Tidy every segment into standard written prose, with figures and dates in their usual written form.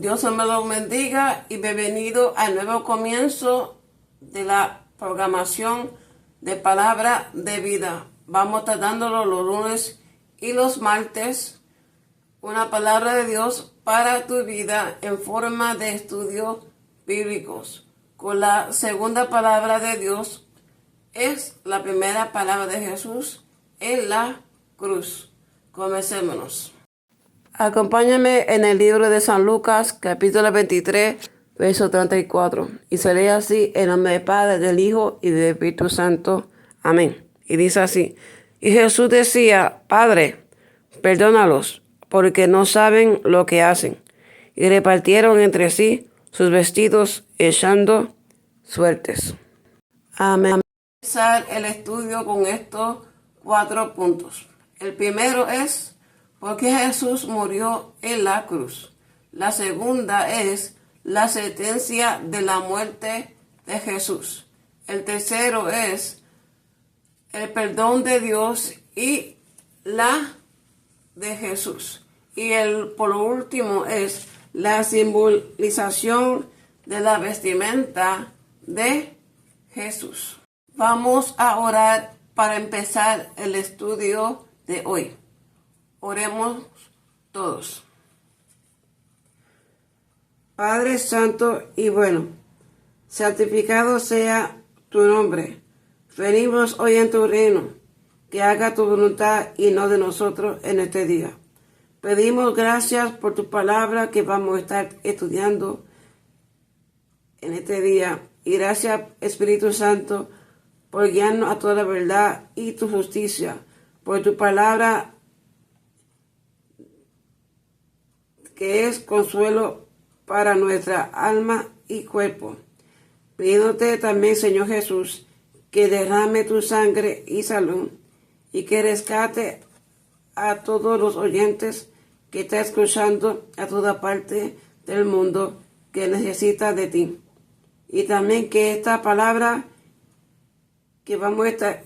Dios me lo bendiga y bienvenido al nuevo comienzo de la programación de Palabra de Vida. Vamos a estar dándolo los lunes y los martes, una palabra de Dios para tu vida en forma de estudios bíblicos. Con la segunda palabra de Dios es la primera palabra de Jesús en la cruz. Comencémonos. Acompáñame en el libro de San Lucas, capítulo 23, verso 34. Y se lee así en nombre del Padre, del Hijo y del Espíritu Santo. Amén. Y dice así: y Jesús decía: Padre, perdónalos, porque no saben lo que hacen. Y repartieron entre sí sus vestidos, echando suertes. Amén. Vamos a empezar el estudio con estos 4 puntos. El primero es: ¿por qué Jesús murió en la cruz? La segunda es la sentencia de la muerte de Jesús. El tercero es el perdón de Dios y la de Jesús. Y por lo último es la simbolización de la vestimenta de Jesús. Vamos a orar para empezar el estudio de hoy. Oremos todos. Padre Santo y bueno, santificado sea tu nombre. Venimos hoy en tu reino, que haga tu voluntad y no de nosotros en este día. Pedimos gracias por tu palabra que vamos a estar estudiando en este día. Y gracias, Espíritu Santo, por guiarnos a toda la verdad y tu justicia, por tu palabra que es consuelo para nuestra alma y cuerpo. Pidiéndote también, Señor Jesús, que derrame tu sangre y salud y que rescate a todos los oyentes que están escuchando a toda parte del mundo que necesita de ti. Y también que esta palabra que vamos a estar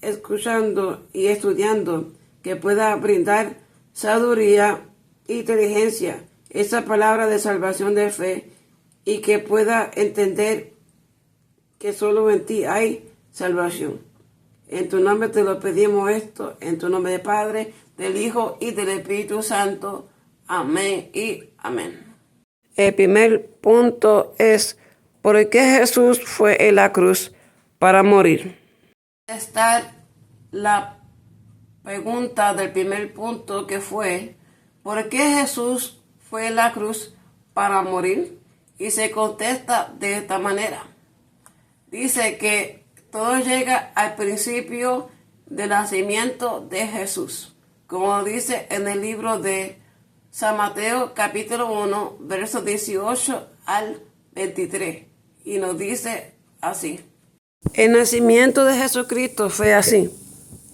escuchando y estudiando, que pueda brindar sabiduría, inteligencia, esa palabra de salvación de fe, y que pueda entender que solo en ti hay salvación. En tu nombre te lo pedimos esto, en tu nombre del Padre, del Hijo y del Espíritu Santo. Amén y amén. El primer punto es: ¿por qué Jesús fue en la cruz para morir? Está la pregunta del primer punto, que fue: ¿por qué Jesús fue en la cruz para morir? Y se contesta de esta manera. Dice que todo llega al principio del nacimiento de Jesús, como dice en el libro de San Mateo capítulo 1, versos 18 al 23. Y nos dice así: el nacimiento de Jesucristo fue así.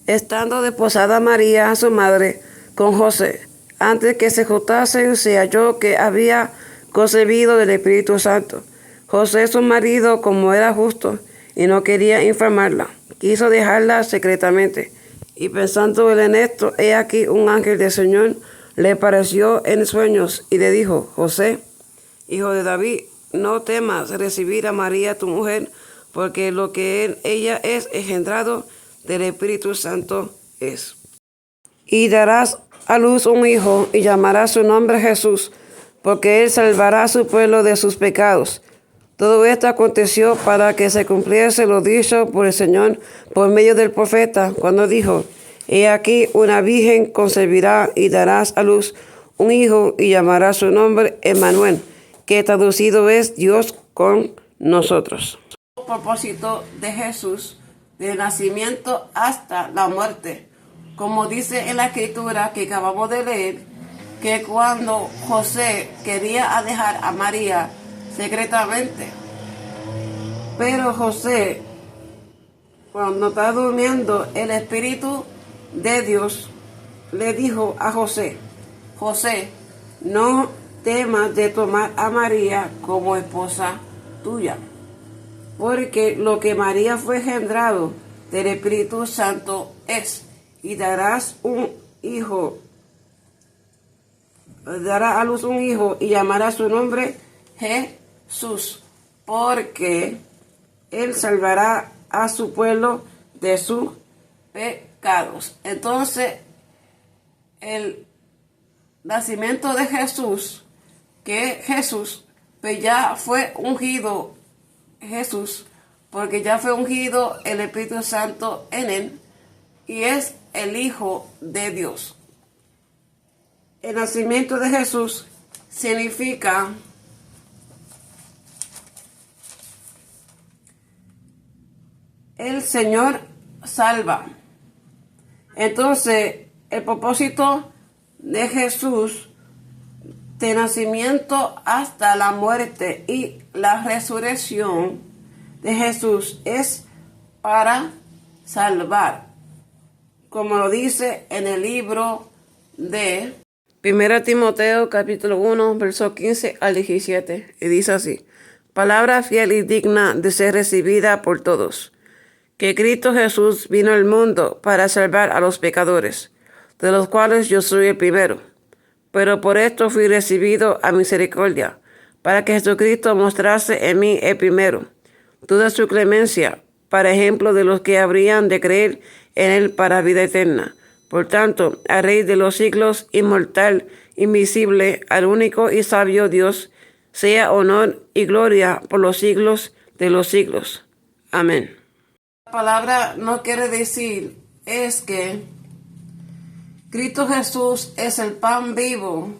Estando desposada María, su madre, con José, antes que se juntasen, se halló que había concebido del Espíritu Santo. José, su marido, como era justo y no quería infamarla, quiso dejarla secretamente. Y pensando él en esto, he aquí un ángel del Señor le apareció en sueños y le dijo: José, hijo de David, no temas recibir a María tu mujer, porque lo que ella es engendrado del Espíritu Santo es. Y darás a luz un hijo, y llamarás su nombre Jesús, porque él salvará a su pueblo de sus pecados. Todo esto aconteció para que se cumpliese lo dicho por el Señor por medio del profeta, cuando dijo: he aquí una virgen concebirá y darás a luz un hijo, y llamará su nombre Emmanuel, que traducido es Dios con nosotros. El propósito de Jesús, del nacimiento hasta la muerte, como dice en la escritura que acabamos de leer, que cuando José quería dejar a María secretamente, pero José, cuando estaba durmiendo, el Espíritu de Dios le dijo a José: José, no temas de tomar a María como esposa tuya, porque lo que María fue engendrado del Espíritu Santo es, y darás un hijo dará a luz un hijo y llamará su nombre Jesús, porque él salvará a su pueblo de sus pecados. Entonces, el nacimiento de Jesús, que Jesús, pues ya fue ungido Jesús, porque ya fue ungido el Espíritu Santo en él, y es el Hijo de Dios. El nacimiento de Jesús significa el Señor salva. Entonces, el propósito de Jesús, de nacimiento hasta la muerte y la resurrección de Jesús, es para salvar, como lo dice en el libro de 1 Timoteo capítulo 1, verso 15 al 17, y dice así: palabra fiel y digna de ser recibida por todos, que Cristo Jesús vino al mundo para salvar a los pecadores, de los cuales yo soy el primero. Pero por esto fui recibido a misericordia, para que Jesucristo mostrase en mí el primero toda su clemencia, para ejemplo de los que habrían de creer en él para vida eterna. Por tanto, al Rey de los siglos, inmortal, invisible, al único y sabio Dios, sea honor y gloria por los siglos de los siglos. Amén. La palabra no quiere decir es que Cristo Jesús es el pan vivo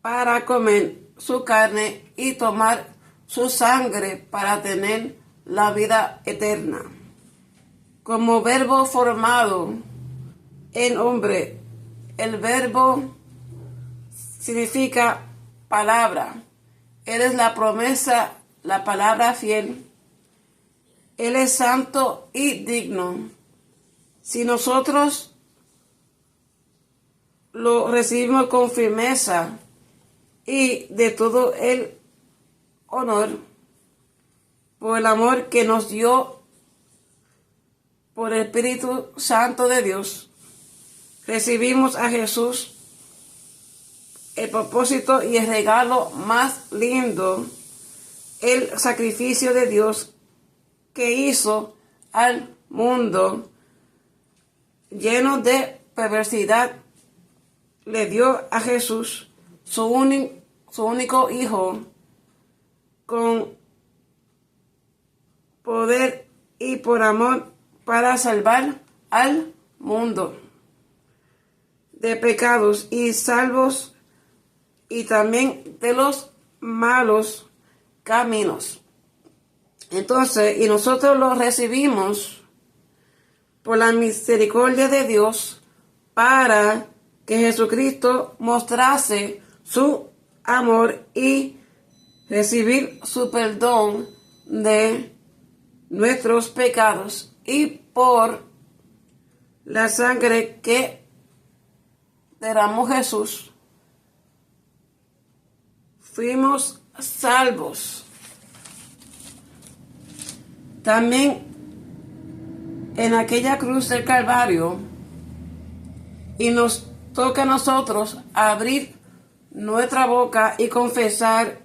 para comer su carne y tomar su sangre para tener la vida eterna. Como verbo formado en hombre, el verbo significa palabra. Él es la promesa, la palabra fiel. Él es santo y digno. Si nosotros lo recibimos con firmeza y de todo el honor, por el amor que nos dio por el Espíritu Santo de Dios, recibimos a Jesús, el propósito y el regalo más lindo, el sacrificio de Dios que hizo al mundo lleno de perversidad. Le dio a Jesús su único hijo con poder y por amor para salvar al mundo de pecados y salvos y también de los malos caminos. Entonces, y nosotros lo recibimos por la misericordia de Dios para que Jesucristo mostrase su amor y recibir su perdón de nuestros pecados, y por la sangre que derramó Jesús fuimos salvos. También en aquella cruz del Calvario, y nos toca a nosotros abrir nuestra boca y confesar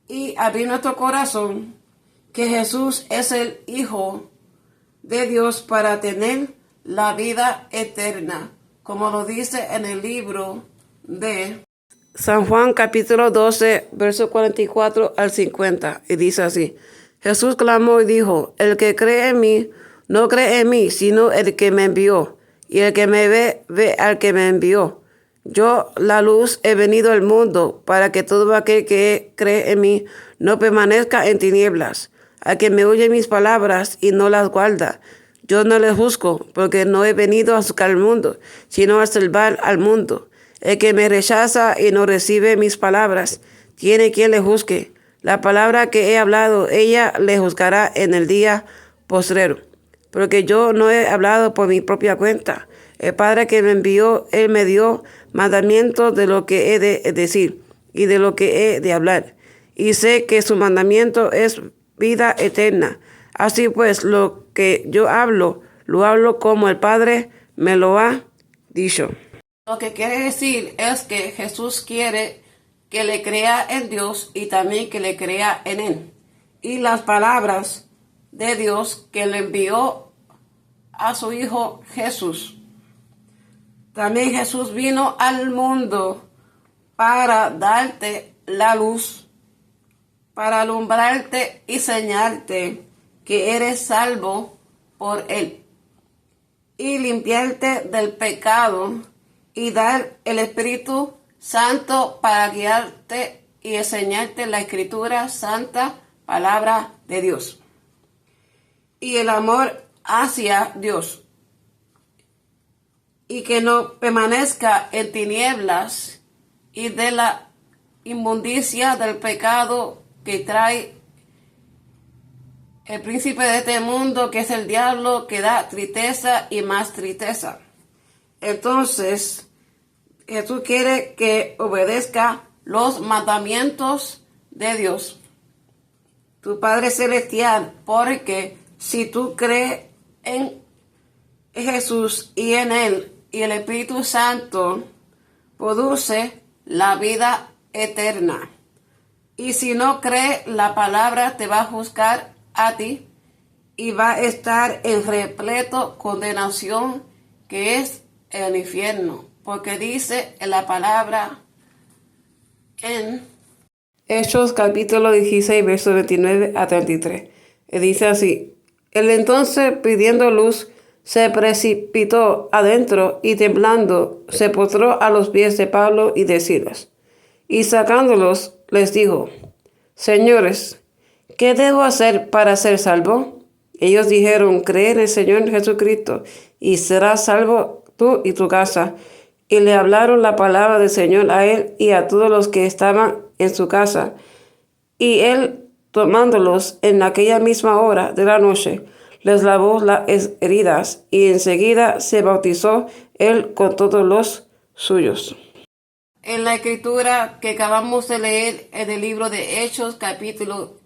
y abrir nuestro corazón que Jesús es el Hijo de Dios para tener la vida eterna, como lo dice en el libro de San Juan capítulo 12, verso 44 al 50, y dice así: Jesús clamó y dijo: el que cree en mí, no cree en mí, sino el que me envió, y el que me ve, ve al que me envió. Yo, la luz, he venido al mundo, para que todo aquel que cree en mí no permanezca en tinieblas. A quien me oye mis palabras y no las guarda, yo no le juzgo, porque no he venido a juzgar al mundo, sino a salvar al mundo. El que me rechaza y no recibe mis palabras, tiene quien le juzgue. La palabra que he hablado, ella le juzgará en el día postrero. Porque yo no he hablado por mi propia cuenta. El Padre que me envió, Él me dio mandamientos de lo que he de decir y de lo que he de hablar. Y sé que su mandamiento es vida eterna. Así pues, lo que yo hablo, lo hablo como el Padre me lo ha dicho. Lo que quiere decir es que Jesús quiere que le crea en Dios y también que le crea en Él. Y las palabras de Dios que le envió a su Hijo Jesús. También Jesús vino al mundo para darte la luz, para alumbrarte y señalarte que eres salvo por Él, y limpiarte del pecado y dar el Espíritu Santo para guiarte y enseñarte la Escritura Santa, palabra de Dios. Y el amor hacia Dios. Y que no permanezca en tinieblas y de la inmundicia del pecado que trae el príncipe de este mundo, que es el diablo, que da tristeza y más tristeza. Entonces, Jesús quiere que obedezca los mandamientos de Dios, tu Padre Celestial, porque si tú crees en Jesús y en Él, y el Espíritu Santo produce la vida eterna. Y si no crees, la palabra te va a juzgar a ti y va a estar en repleto condenación, que es el infierno, porque dice en la palabra en Hechos capítulo 16, versos 29 a 33. Dice así: Él entonces, pidiendo luz, se precipitó adentro y temblando se postró a los pies de Pablo y de Silas. Y sacándolos les dijo: Señores, ¿qué debo hacer para ser salvo? Ellos dijeron: Cree en el Señor Jesucristo y serás salvo tú y tu casa. Y le hablaron la palabra del Señor a él y a todos los que estaban en su casa. Y él, tomándolos en aquella misma hora de la noche, les lavó las heridas y enseguida se bautizó él con todos los suyos. En la escritura que acabamos de leer en el libro de Hechos capítulo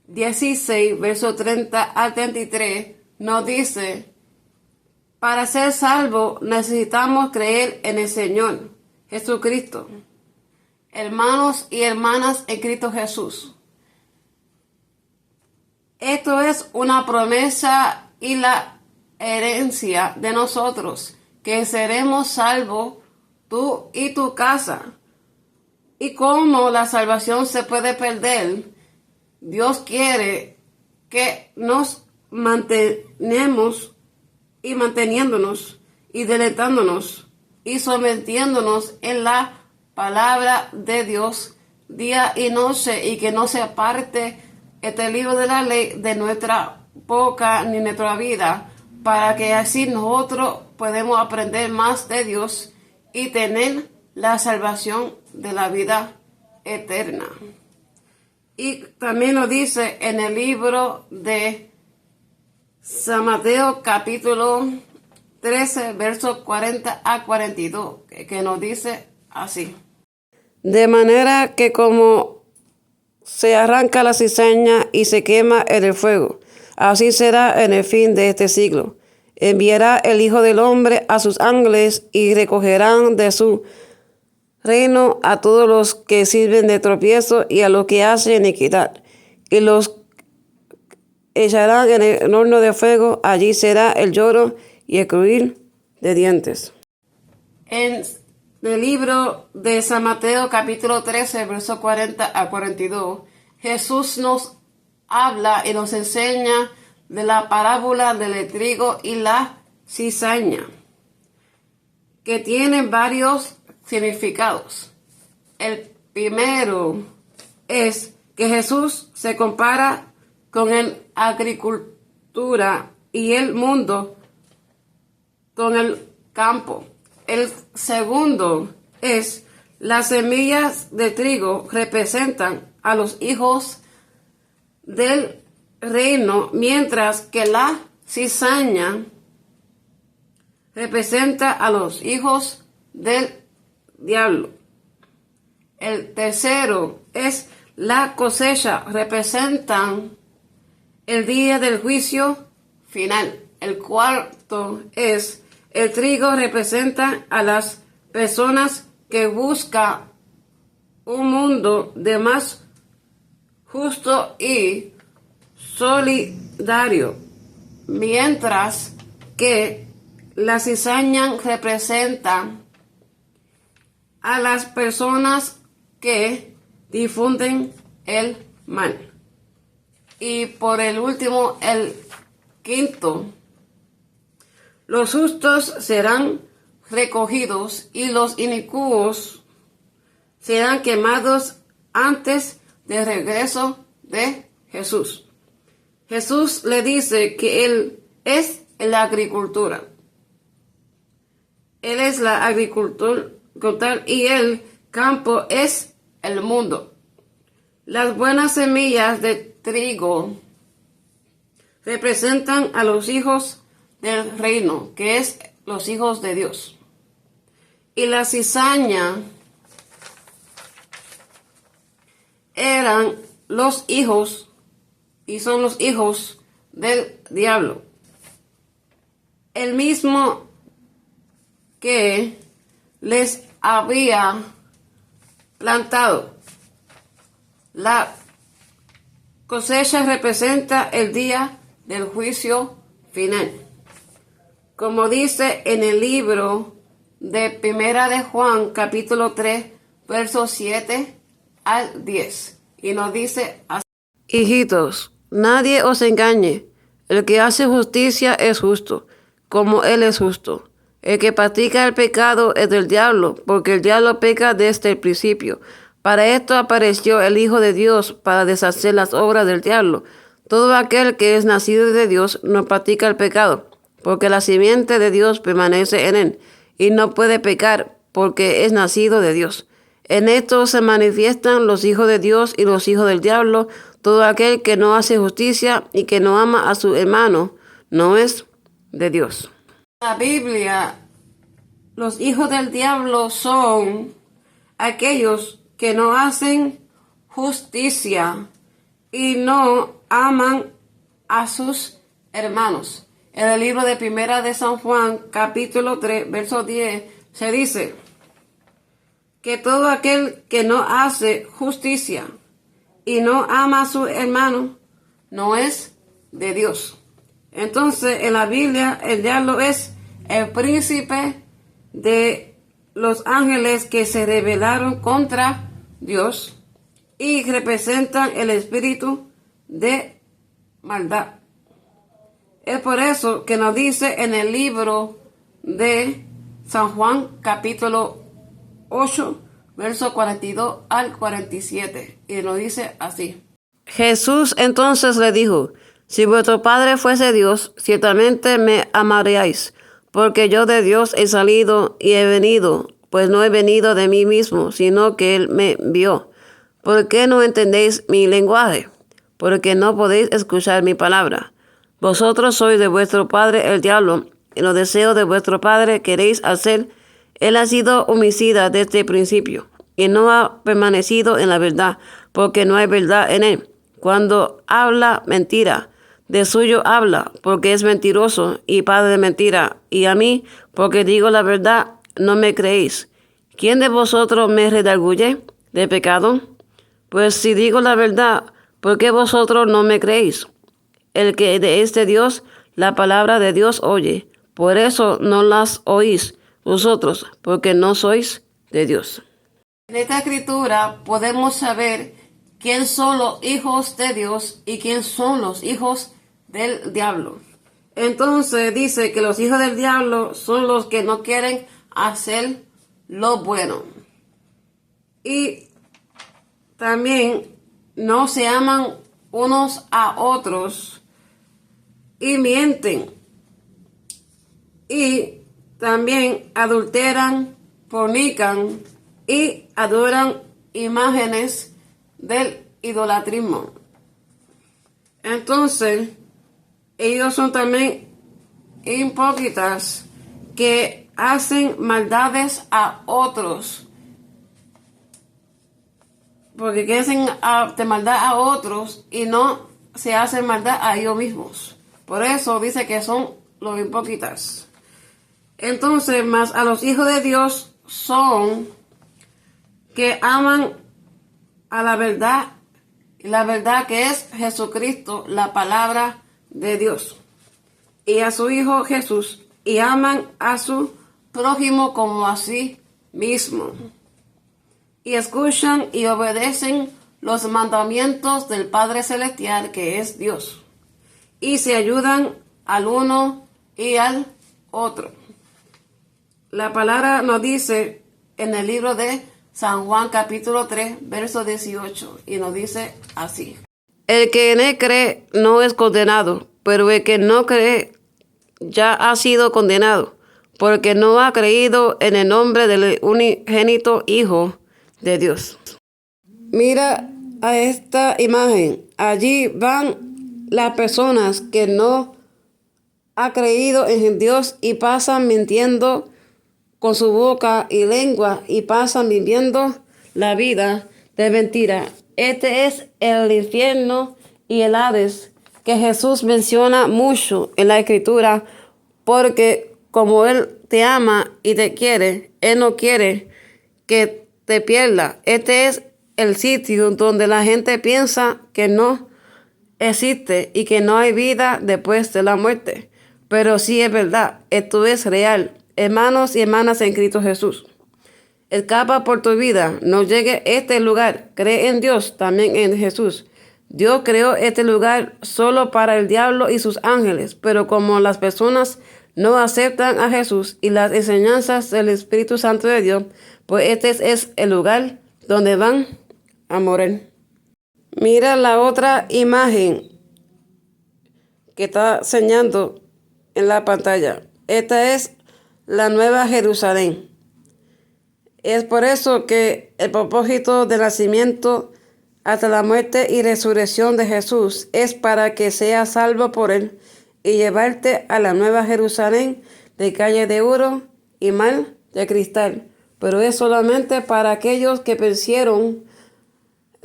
16, verso 30 al 33, nos dice: para ser salvo necesitamos creer en el Señor Jesucristo. Hermanos y hermanas en Cristo Jesús. Esto es una promesa y la herencia de nosotros, que seremos salvos tú y tu casa. Y como la salvación se puede perder, Dios quiere que nos mantenemos y manteniéndonos y deleitándonos y sometiéndonos en la palabra de Dios día y noche, y que no se aparte este libro de la ley de nuestra boca ni nuestra vida, para que así nosotros podemos aprender más de Dios y tener la salvación de la vida eterna. Y también nos dice en el libro de San Mateo capítulo 13, versos 40 a 42, que nos dice así: de manera que como se arranca la cizaña y se quema en el fuego, así será en el fin de este siglo. Enviará el Hijo del Hombre a sus ángeles y recogerán de su reino a todos los que sirven de tropiezo y a los que hacen iniquidad, y los echarán en el horno de fuego. Allí será el lloro y el crujir de dientes. En el libro de San Mateo capítulo 13, verso 40 a 42, Jesús nos habla y nos enseña de la parábola del trigo y la cizaña, que tienen varios significados. El primero es que Jesús se compara con la agricultura y el mundo con el campo. El segundo es: las semillas de trigo representan a los hijos del reino, mientras que la cizaña representa a los hijos del diablo. El tercero es: la cosecha representan el día del juicio final. El cuarto es: el trigo representa a las personas que buscan un mundo de más justo y solidario, mientras que la cizaña representa a las personas que difunden el mal. Y por el último, el quinto, los justos serán recogidos y los inicuos serán quemados antes del regreso de Jesús. Jesús le dice que Él es la agricultura. Él es la agricultura y el campo es el mundo. Las buenas semillas de trigo representan a los hijos del reino, que es los hijos de Dios. Y la cizaña eran los hijos y son los hijos del diablo. El mismo que les había plantado. La cosecha representa el día del juicio final. Como dice en el libro de Primera de Juan, capítulo 3, versos 7 al 10. Y nos dice así: Hijitos, nadie os engañe. El que hace justicia es justo, como Él es justo. El que practica el pecado es del diablo, porque el diablo peca desde el principio. Para esto apareció el Hijo de Dios, para deshacer las obras del diablo. Todo aquel que es nacido de Dios no practica el pecado, porque la simiente de Dios permanece en él, y no puede pecar, porque es nacido de Dios. En esto se manifiestan los hijos de Dios y los hijos del diablo. Todo aquel que no hace justicia y que no ama a su hermano no es de Dios. En la Biblia, los hijos del diablo son aquellos que no hacen justicia y no aman a sus hermanos. En el libro de Primera de San Juan, capítulo 3, verso 10, se dice que todo aquel que no hace justicia y no ama a su hermano no es de Dios. Entonces, en la Biblia, el diablo es el príncipe de los ángeles que se rebelaron contra Dios y representan el espíritu de maldad. Es por eso que nos dice en el libro de San Juan, capítulo 8, verso 42 al 47. Y nos dice así: Jesús entonces le dijo: si vuestro Padre fuese Dios, ciertamente me amaríais, porque yo de Dios he salido y he venido, pues no he venido de mí mismo, sino que Él me envió. ¿Por qué no entendéis mi lenguaje? Porque no podéis escuchar mi palabra. Vosotros sois de vuestro padre el diablo, y los deseos de vuestro padre queréis hacer. Él ha sido homicida desde el principio, y no ha permanecido en la verdad, porque no hay verdad en él. Cuando habla mentira, de suyo habla, porque es mentiroso y padre de mentira. Y a mí, porque digo la verdad, no me creéis. ¿Quién de vosotros me redarguye de pecado? Pues si digo la verdad, ¿por qué vosotros no me creéis? El que es de Dios, la palabra de Dios oye. Por eso no las oís vosotros, porque no sois de Dios. En esta escritura podemos saber quién son los hijos de Dios y quién son los hijos del diablo. Entonces dice que los hijos del diablo son los que no quieren hacer lo bueno. Y también no se aman unos a otros y mienten. Y también adulteran, fornican y adoran imágenes del idolatrismo. Entonces, ellos son también hipócritas que hacen maldades a otros. Porque quieren de maldad a otros y no se hacen maldad a ellos mismos. Por eso dice que son los hipócritas. Entonces, más a los hijos de Dios son que aman a la verdad, y la verdad que es Jesucristo, la palabra de Dios, y a su Hijo Jesús, y aman a su prójimo como a sí mismo, y escuchan y obedecen los mandamientos del Padre Celestial, que es Dios, y se ayudan al uno y al otro. La palabra nos dice en el libro de San Juan capítulo 3, verso 18, y nos dice así: el que en él cree no es condenado, pero el que no cree ya ha sido condenado, porque no ha creído en el nombre del unigénito Hijo de Dios. Mira a esta imagen. Allí van las personas que no han creído en Dios y pasan mintiendo con su boca y lengua, y pasan viviendo la vida de mentira. Este es el infierno y el Hades que Jesús menciona mucho en la Escritura, porque como Él te ama y te quiere, Él no quiere que te pierdas. Este es el sitio donde la gente piensa que no existe y que no hay vida después de la muerte. Pero sí es verdad, esto es real. Hermanos y hermanas en Cristo Jesús, escapa por tu vida, no llegue a este lugar. Cree en Dios, también en Jesús. Dios creó este lugar solo para el diablo y sus ángeles, pero como las personas no aceptan a Jesús y las enseñanzas del Espíritu Santo de Dios, pues este es el lugar donde van a morir. Mira la otra imagen que está enseñando en la pantalla. Esta es la Nueva Jerusalén. Es por eso que el propósito del nacimiento hasta la muerte y resurrección de Jesús es para que seas salvo por Él y llevarte a la Nueva Jerusalén de calle de oro y mar de cristal. Pero es solamente para aquellos que vencieron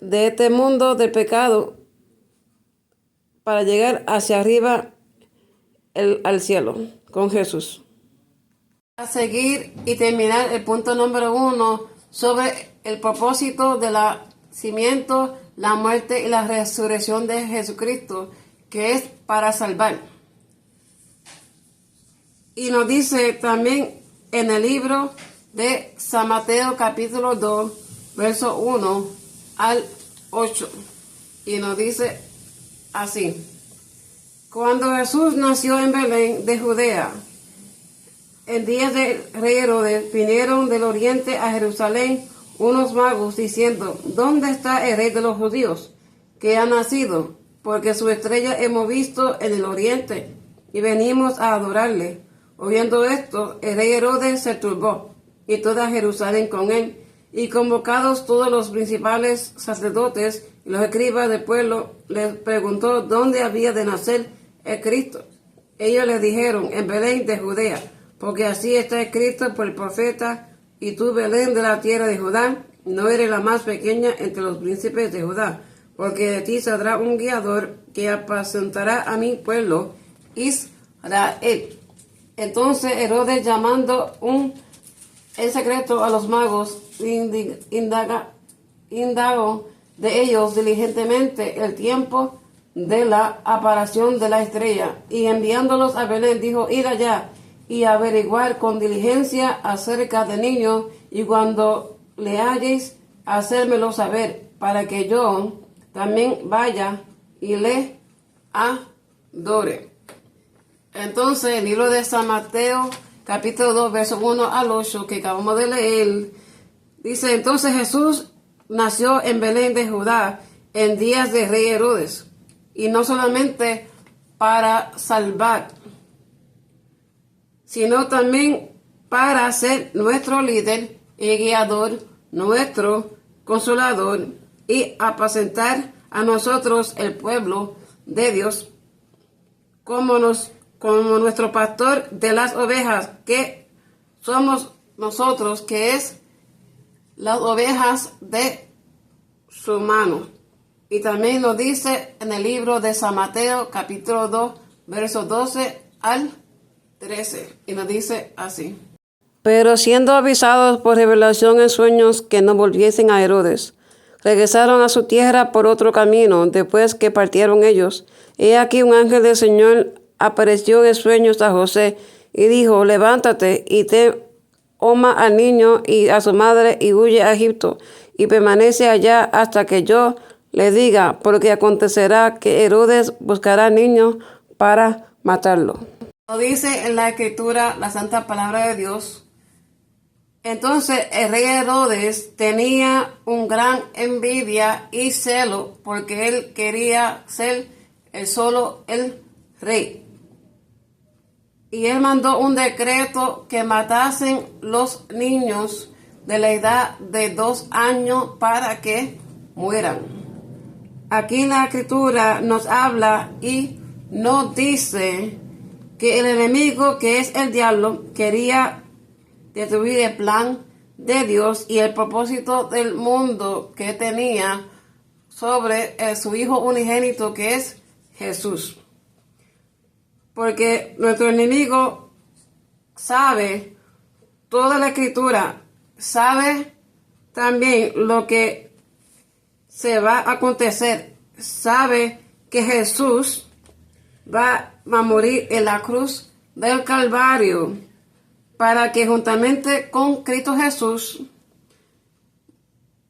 de este mundo de pecado para llegar hacia arriba al cielo con Jesús. A seguir y terminar el punto número 1 sobre el propósito del nacimiento, la muerte y la resurrección de Jesucristo, que es para salvar. Y nos dice también en el libro de San Mateo capítulo 2, verso 1 al 8. Y nos dice así: cuando Jesús nació en Belén de Judea, en días del rey Herodes, vinieron del oriente a Jerusalén unos magos diciendo: ¿dónde está el rey de los judíos que ha nacido? Porque su estrella hemos visto en el oriente y venimos a adorarle. Oyendo esto, el rey Herodes se turbó y toda Jerusalén con él, y convocados todos los principales sacerdotes y los escribas del pueblo, les preguntó dónde había de nacer el Cristo. Ellos le dijeron: en Belén de Judea, porque así está escrito por el profeta: y tú, Belén, de la tierra de Judá, no eres la más pequeña entre los príncipes de Judá, porque de ti saldrá un guiador que apacentará a mi pueblo Israel. Entonces Herodes, llamando en secreto a los magos, indagó de ellos diligentemente el tiempo de la aparición de la estrella, y enviándolos a Belén dijo: id allá y averiguar con diligencia acerca del niño, y cuando le halléis, hacérmelo saber, para que yo también vaya y le adore. Entonces, el libro de San Mateo, capítulo 2, verso 1 al 8, que acabamos de leer, dice: entonces Jesús nació en Belén de Judá en días de rey Herodes, y no solamente para salvar, sino también para ser nuestro líder y guiador, nuestro consolador, y apacentar a nosotros, el pueblo de Dios, como nuestro pastor de las ovejas, que somos nosotros, que es las ovejas de su mano. Y también nos dice en el libro de San Mateo, capítulo 2, versos 12 al 13, y nos dice así: Pero siendo avisados por revelación en sueños que no volviesen a Herodes, regresaron a su tierra por otro camino, después que partieron ellos. He aquí un ángel del Señor apareció en sueños a José y dijo, levántate y toma al niño y a su madre y huye a Egipto y permanece allá hasta que yo le diga, porque acontecerá que Herodes buscará al niño para matarlo. Lo dice en la Escritura, la santa palabra de Dios. Entonces el rey Herodes tenía un gran envidia y celo porque él quería ser solo el rey. Y él mandó un decreto que matasen los niños de la edad de 2 años para que mueran. Aquí la Escritura nos habla y nos dice que el enemigo, que es el diablo, quería destruir el plan de Dios y el propósito del mundo que tenía sobre su Hijo unigénito, que es Jesús. Porque nuestro enemigo sabe toda la Escritura, sabe también lo que se va a acontecer, sabe que Jesús va a morir en la cruz del Calvario para que juntamente con Cristo Jesús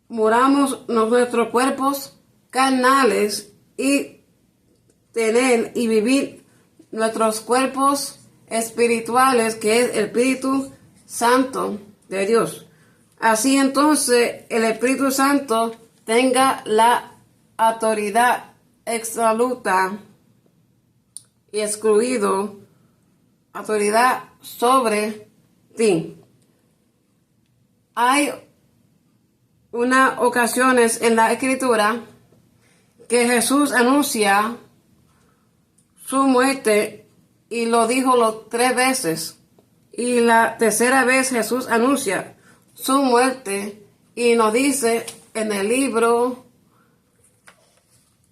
muramos nuestros cuerpos carnales y tener y vivir nuestros cuerpos espirituales, que es el Espíritu Santo de Dios. Así entonces el Espíritu Santo tenga la autoridad absoluta y excluido autoridad sobre ti. Hay unas ocasiones en la Escritura que Jesús anuncia su muerte y lo dijo 3 veces. Y la tercera vez Jesús anuncia su muerte y nos dice en el libro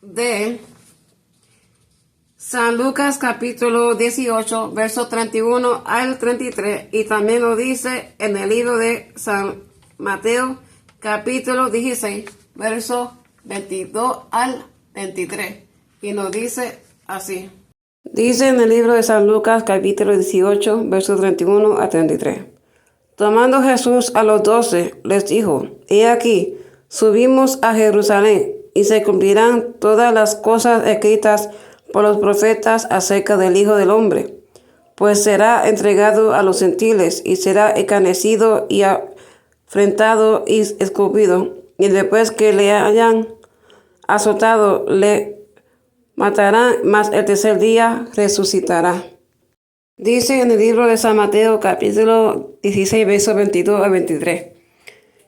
de San Lucas capítulo 18, verso 31 al 33, y también lo dice en el libro de San Mateo capítulo 16, verso 22 al 23, y nos dice así. Dice en el libro de San Lucas capítulo 18, verso 31 a 33. Tomando Jesús a los 12, les dijo, he aquí, subimos a Jerusalén, y se cumplirán todas las cosas escritas por los profetas acerca del Hijo del Hombre, pues será entregado a los gentiles, y será escarnecido y afrentado y escupido, y después que le hayan azotado, le matarán, mas el tercer día resucitará. Dice en el libro de San Mateo, capítulo 16, versos 22 a 23.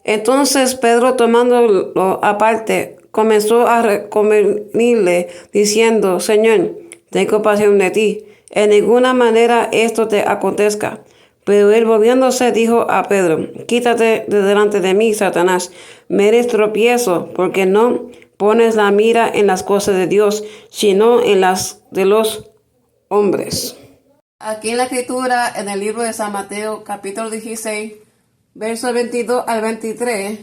Entonces Pedro, tomándolo aparte, comenzó a reconvenirle, diciendo, Señor, ten compasión de ti, en ninguna manera esto te acontezca. Pero él, volviéndose, dijo a Pedro, quítate de delante de mí, Satanás, me eres tropiezo, porque no pones la mira en las cosas de Dios, sino en las de los hombres. Aquí en la Escritura, en el libro de San Mateo, capítulo 16, versos 22 al 23,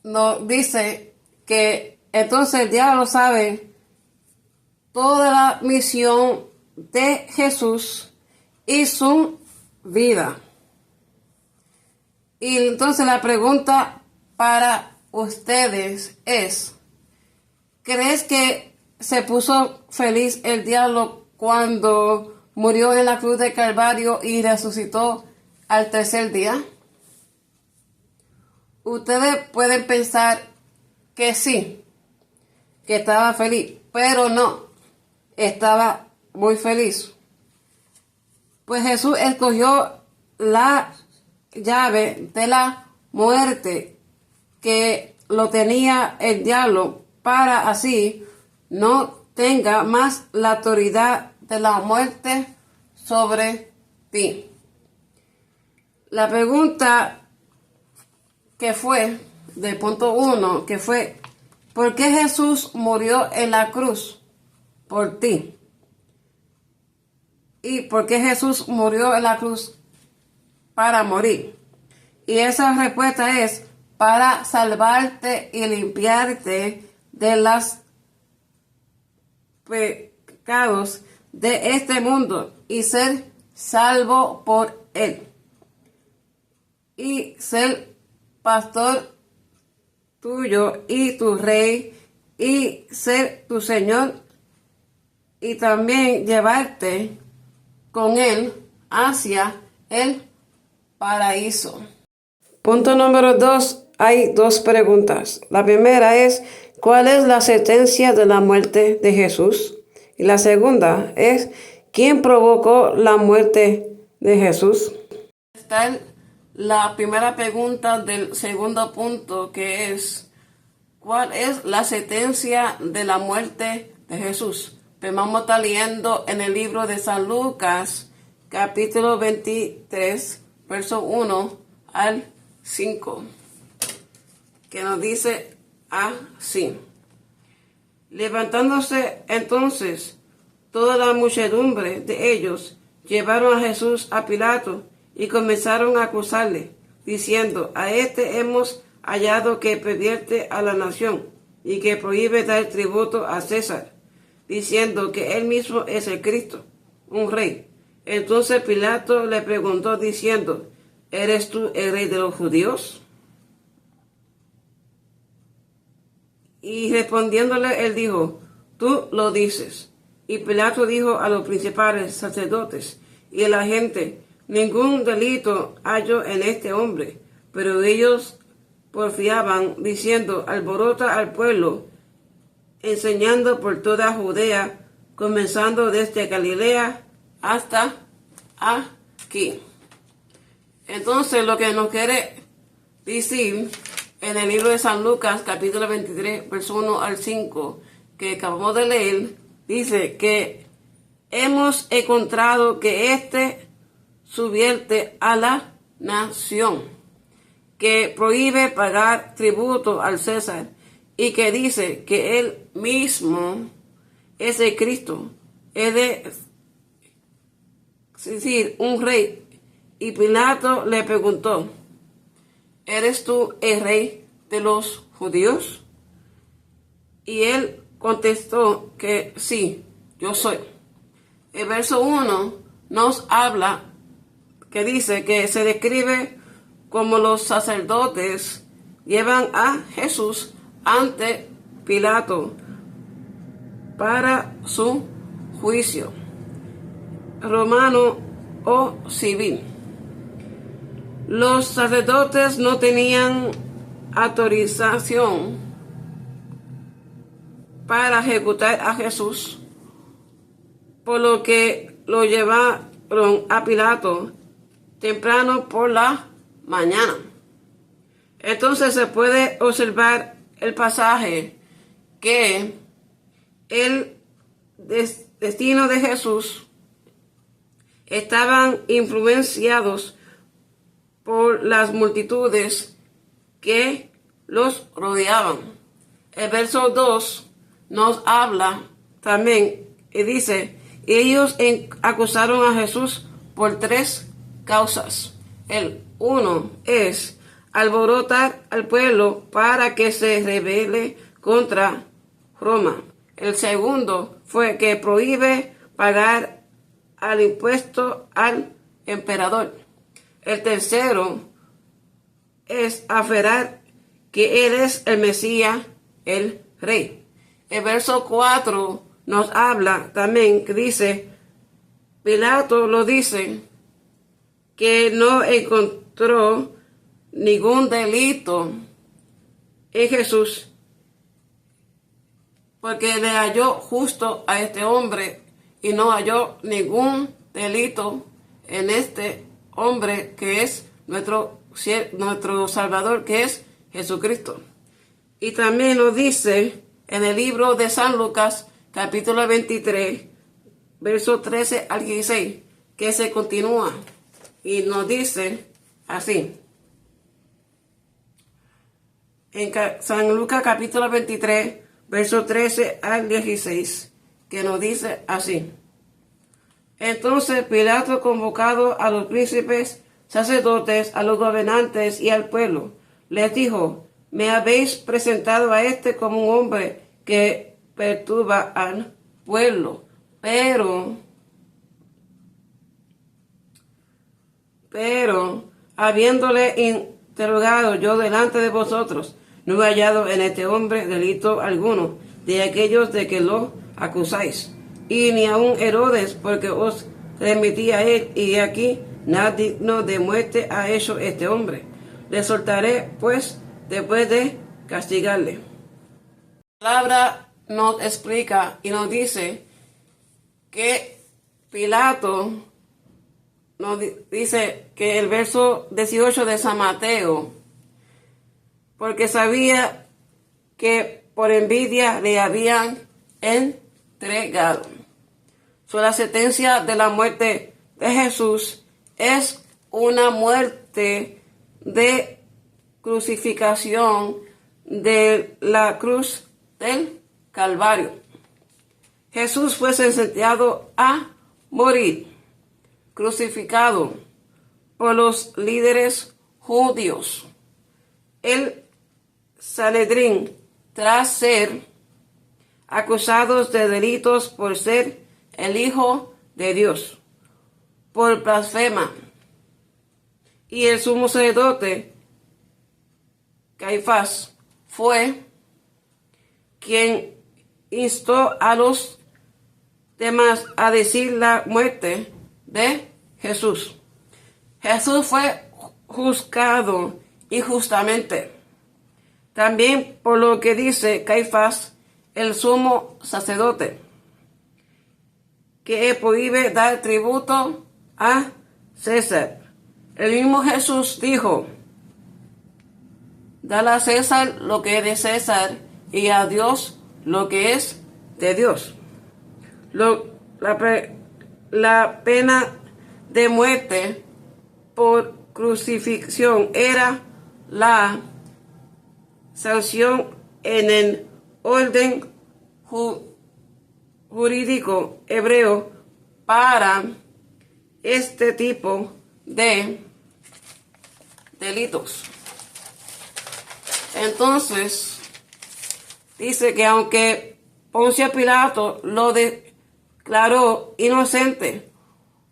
nos dice que entonces el diablo sabe toda la misión de Jesús y su vida. Y entonces la pregunta para ustedes es, ¿crees que se puso feliz el diablo cuando murió en la cruz del Calvario y resucitó al tercer día? Ustedes pueden pensar que sí, que estaba feliz, pero no, estaba muy feliz. Pues Jesús escogió la llave de la muerte que lo tenía el diablo para así no tenga más la autoridad de la muerte sobre ti. La pregunta que fue del punto 1, que fue, ¿por qué Jesús murió en la cruz por ti? ¿Y por qué Jesús murió en la cruz para morir. Y esa respuesta es para salvarte y limpiarte de los pecados de este mundo y ser salvo por él. Y ser pastor tuyo y tu rey y ser tu Señor y también llevarte con él hacia el paraíso. Punto número 2. Hay dos preguntas. La primera es, ¿cuál es la sentencia de la muerte de Jesús? Y la segunda es, ¿quién provocó la muerte de Jesús? Está la primera pregunta del segundo punto, que es, ¿cuál es la sentencia de la muerte de Jesús? Pues vamos a estar leyendo en el libro de San Lucas, capítulo 23, verso 1 al 5, que nos dice así. Levantándose entonces toda la muchedumbre de ellos, llevaron a Jesús a Pilato y comenzaron a acusarle, diciendo, a este hemos hallado que pervierte a la nación y que prohíbe dar tributo a César, diciendo que él mismo es el Cristo, un rey. Entonces Pilato le preguntó diciendo, ¿eres tú el rey de los judíos? Y respondiéndole él dijo, tú lo dices. Y Pilato dijo a los principales sacerdotes y a la gente, ningún delito hallo en este hombre. Pero ellos porfiaban, diciendo, alborota al pueblo, enseñando por toda Judea, comenzando desde Galilea hasta aquí. Entonces, lo que nos quiere decir en el libro de San Lucas, capítulo 23, verso 1 al 5, que acabamos de leer, dice que hemos encontrado que éste subvierte a la nación, que prohíbe pagar tributo al César y que dice que él mismo es el Cristo, es decir, un rey. Y Pilato le preguntó, ¿eres tú el rey de los judíos? Y él contestó que sí, yo soy. El verso 1 nos habla, que dice que se describe como los sacerdotes llevan a Jesús ante Pilato para su juicio romano o civil. Los sacerdotes no tenían autorización para ejecutar a Jesús, por lo que lo llevaron a Pilato temprano por la mañana. Entonces se puede observar el pasaje que el destino de Jesús estaban influenciados por las multitudes que los rodeaban. El verso 2 nos habla también y dice, ellos acusaron a Jesús por 3 causas. El 1 es alborotar al pueblo para que se rebele contra Roma. El segundo fue que prohíbe pagar al impuesto al emperador. El tercero es aferrar que él es el Mesías, el rey. El verso 4 nos habla también que dice, Pilato lo dice, que no encontró ningún delito en Jesús, porque le halló justo a este hombre y no halló ningún delito en este hombre que es nuestro Salvador, que es Jesucristo. Y también nos dice en el libro de San Lucas, capítulo 23, verso 13 al 16, que se continúa y nos dice así. En San Lucas capítulo 23, verso 13 al 16, que nos dice así. Entonces Pilato, convocado a los príncipes sacerdotes, a los gobernantes y al pueblo. Les dijo: me habéis presentado a este como un hombre que perturba al pueblo, pero habiéndole interrogado yo delante de vosotros, no he hallado en este hombre delito alguno de aquellos de que lo acusáis, y ni aun Herodes, porque os remití a él, y aquí nada digno de muerte ha hecho este hombre. Le soltaré, pues, después de castigarle. La palabra nos explica y nos dice que Pilato nos dice que el verso 18 de San Mateo, porque sabía que por envidia le habían entregado. La sentencia de la muerte de Jesús es una muerte de crucificación de la cruz del Calvario. Jesús fue sentenciado a morir, crucificado por los líderes judíos. El Sanedrín, tras ser acusados de delitos por ser el Hijo de Dios, por blasfema, y el sumo sacerdote Caifás fue quien instó a los demás a decir la muerte de Jesús. Jesús fue juzgado injustamente, también por lo que dice Caifás, el sumo sacerdote, que prohíbe dar tributo a César. El mismo Jesús dijo: dale a César lo que es de César y a Dios lo que es de Dios. La pena de muerte por crucifixión era la sanción en el orden jurídico hebreo para este tipo de delitos. Entonces, dice que aunque Poncio Pilato lo declaró inocente,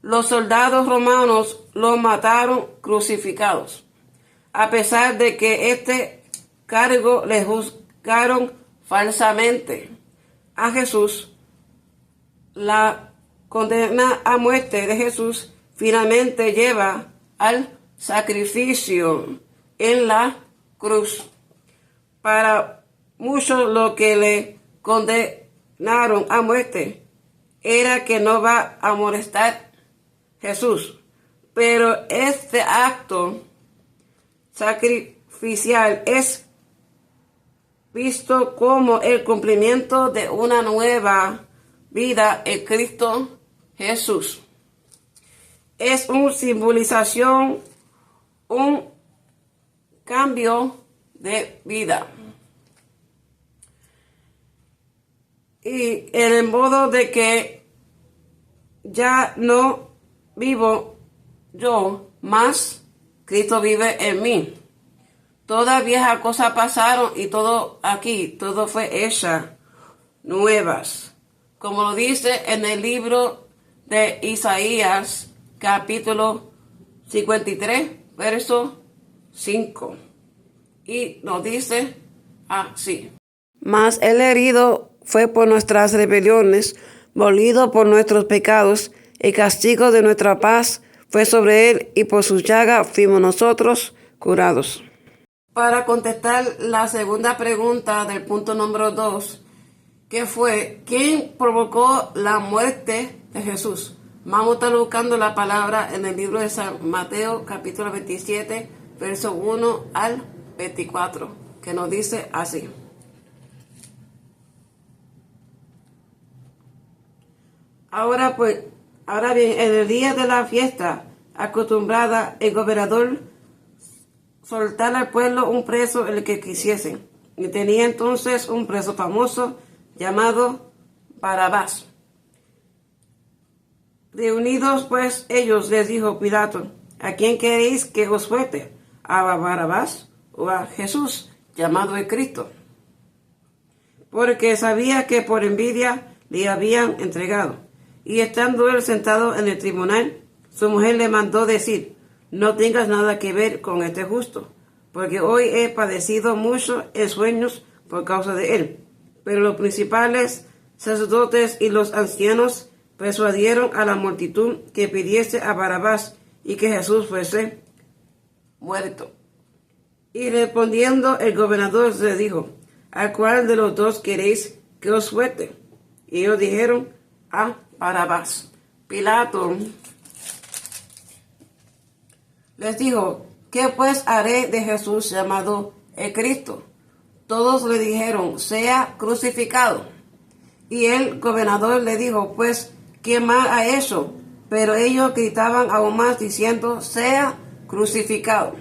los soldados romanos lo mataron crucificados, a pesar de que este cargo le juzgaron falsamente a Jesús. La condena a muerte de Jesús finalmente lleva al sacrificio en la cruz. Para muchos lo que le condenaron a muerte era que no va a molestar Jesús, pero este acto sacrificial es visto como el cumplimiento de una nueva vida en Cristo Jesús. Es una simbolización, un cambio de vida. Y en el modo de que ya no vivo yo, más Cristo vive en mí. Todas viejas cosas pasaron y todo fue hecha nuevas. Como lo dice en el libro de Isaías, capítulo 53, verso 5. Y nos dice así: Mas el herido fue por nuestras rebeliones, molido por nuestros pecados, el castigo de nuestra paz fue sobre él, y por su llaga fuimos nosotros curados. Para contestar la segunda pregunta del punto número 2, que fue: ¿quién provocó la muerte de Jesús? Vamos a estar buscando la palabra en el libro de San Mateo, capítulo 27, verso 1 al 24, que nos dice así: Ahora bien, en el día de la fiesta acostumbrada, el gobernador soltar al pueblo un preso el que quisiesen. Y tenía entonces un preso famoso llamado Barrabás. Reunidos pues ellos, les dijo Pilato: ¿A quién queréis que os suelte? ¿A Barrabás o a Jesús, llamado el Cristo? Porque sabía que por envidia le habían entregado. Y estando él sentado en el tribunal, su mujer le mandó decir: no tengas nada que ver con este justo, porque hoy he padecido mucho en sueños por causa de él. Pero los principales sacerdotes y los ancianos persuadieron a la multitud que pidiese a Barrabás y que Jesús fuese muerto. Y respondiendo el gobernador le dijo: ¿a cuál de los dos queréis que os suelte? Y ellos dijeron: a Barrabás. Pilato les dijo: ¿qué pues haré de Jesús llamado el Cristo? Todos le dijeron: sea crucificado. Y el gobernador le dijo: pues, ¿qué mal ha hecho? Pero ellos gritaban aún más diciendo: sea crucificado.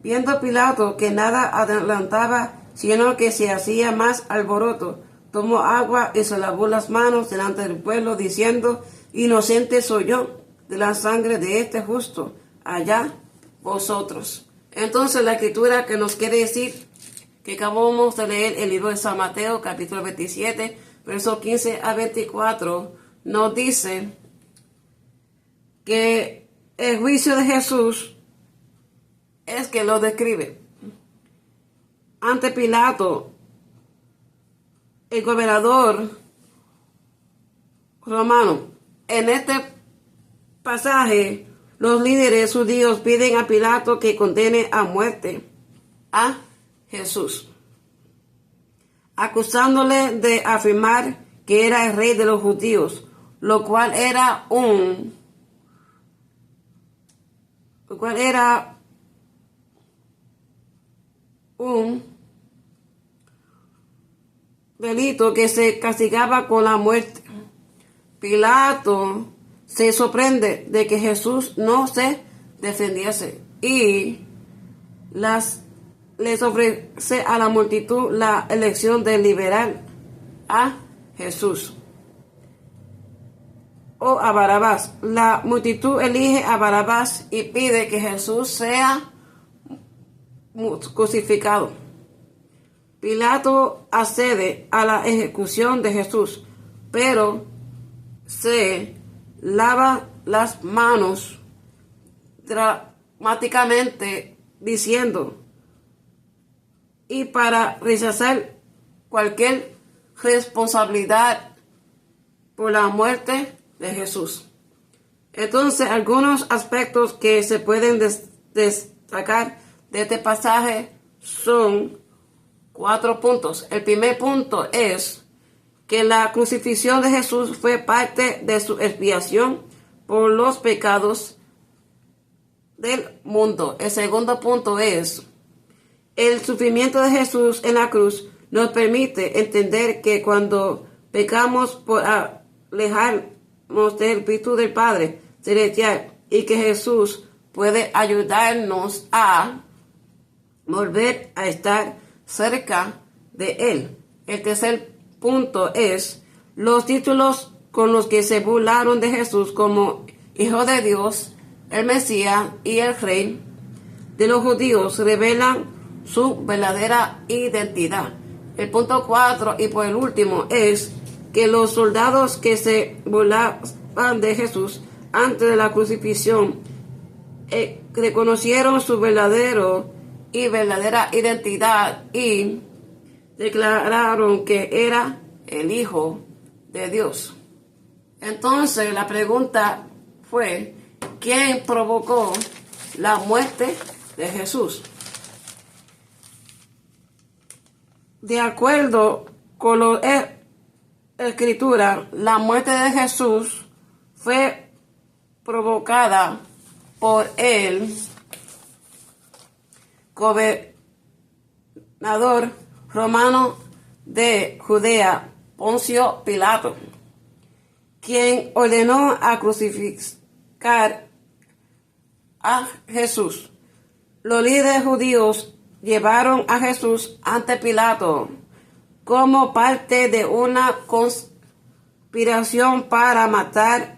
Viendo Pilato que nada adelantaba, sino que se hacía más alboroto, tomó agua y se lavó las manos delante del pueblo, diciendo: inocente soy yo de la sangre de este justo, allá vosotros. Entonces la escritura que nos quiere decir, que acabamos de leer el libro de San Mateo, capítulo 27, versos 15 a 24, nos dice que el juicio de Jesús es que lo describe. Ante Pilato, el gobernador romano, en este pasaje, los líderes judíos piden a Pilato que condene a muerte a Jesús, acusándole de afirmar que era el rey de los judíos, lo cual era un delito que se castigaba con la muerte. Pilato se sorprende de que Jesús no se defendiese y les ofrece a la multitud la elección de liberar a Jesús o a Barrabás. La multitud elige a Barrabás y pide que Jesús sea crucificado. Pilato accede a la ejecución de Jesús, pero se lava las manos dramáticamente diciendo: y para rechazar cualquier responsabilidad por la muerte de Jesús. Entonces, algunos aspectos que se pueden destacar de este pasaje son 4 puntos. El primer punto es que la crucifixión de Jesús fue parte de su expiación por los pecados del mundo. El segundo punto es: el sufrimiento de Jesús en la cruz nos permite entender que cuando pecamos por alejarnos del Espíritu del Padre Celestial, y que Jesús puede ayudarnos a volver a estar cerca de Él. El tercer punto es: los títulos con los que se burlaron de Jesús como Hijo de Dios, el Mesías y el Rey de los judíos revelan su verdadera identidad. El punto 4 y por el último es que los soldados que se burlaban de Jesús antes de la crucifixión reconocieron su verdadera identidad y declararon que era el Hijo de Dios. Entonces la pregunta fue: ¿quién provocó la muerte de Jesús? De acuerdo con la Escritura, la muerte de Jesús fue provocada por el gobernador romano de Judea, Poncio Pilato, quien ordenó a crucificar a Jesús. Los líderes judíos llevaron a Jesús ante Pilato como parte de una conspiración para matarle.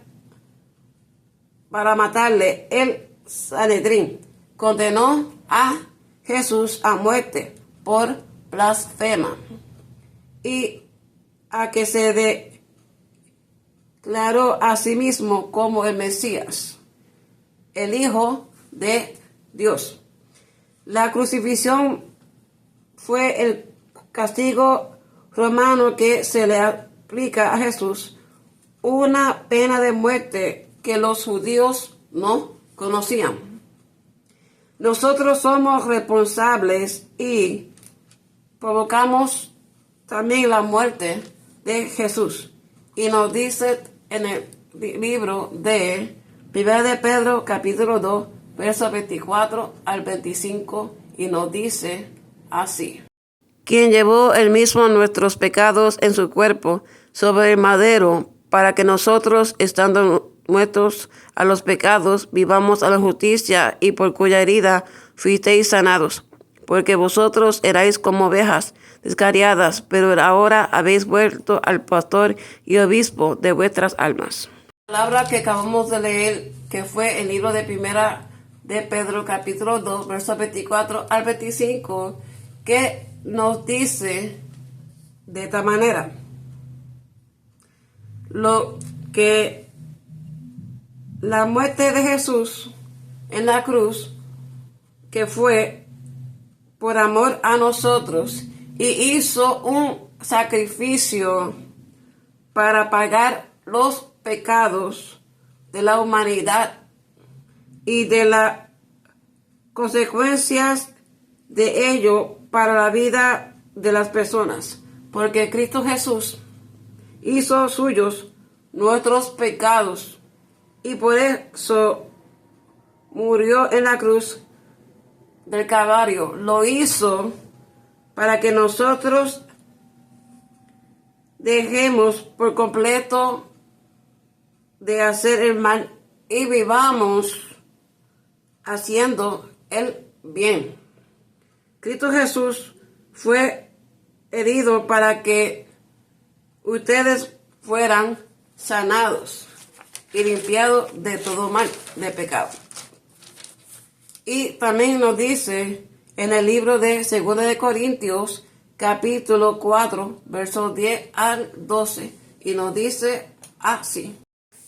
El Sanedrín condenó a Jesús a muerte por blasfema y a que se declaró a sí mismo como el Mesías, el Hijo de Dios. La crucifixión fue el castigo romano que se le aplica a Jesús, una pena de muerte que los judíos no conocían. Nosotros somos responsables y provocamos también la muerte de Jesús. Y nos dice en el libro de 1 de Pedro, capítulo 2, versos 24 al 25, y nos dice así: quien llevó él mismo nuestros pecados en su cuerpo sobre el madero, para que nosotros, estando muertos a los pecados, vivamos a la justicia, y por cuya herida fuisteis sanados. Porque vosotros erais como ovejas descarriadas, pero ahora habéis vuelto al pastor y obispo de vuestras almas. La palabra que acabamos de leer, que fue el libro de 1 de Pedro, capítulo 2, versos 24 al 25, que nos dice de esta manera: lo que la muerte de Jesús en la cruz, que fue por amor a nosotros, y hizo un sacrificio para pagar los pecados de la humanidad y de las consecuencias de ello para la vida de las personas, porque Cristo Jesús hizo suyos nuestros pecados y por eso murió en la cruz del Calvario. Lo hizo para que nosotros dejemos por completo de hacer el mal y vivamos haciendo el bien. Cristo Jesús fue herido para que ustedes fueran sanados y limpiados de todo mal, de pecado. Y también nos dice en el libro de 2 de Corintios, capítulo 4, versos 10 al 12, y nos dice así: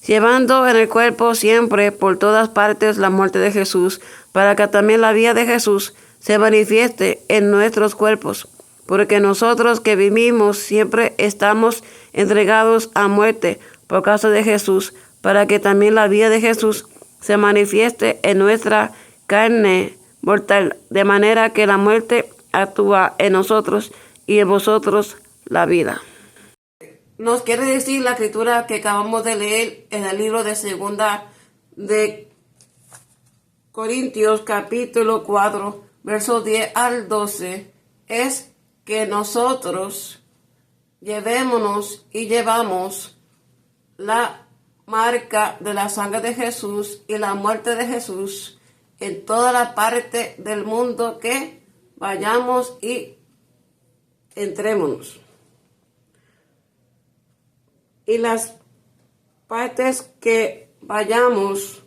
llevando en el cuerpo siempre por todas partes la muerte de Jesús, para que también la vida de Jesús se manifieste en nuestros cuerpos. Porque nosotros que vivimos siempre estamos entregados a muerte por causa de Jesús, para que también la vida de Jesús se manifieste en nuestra carne mortal, de manera que la muerte actúa en nosotros y en vosotros la vida. Nos quiere decir la escritura que acabamos de leer en el libro de 2 de Corintios, capítulo 4, versos 10 al 12, es que nosotros llevémonos y llevamos la marca de la sangre de Jesús y la muerte de Jesús en toda la parte del mundo que vayamos y entrémonos. Y las partes que vayamos,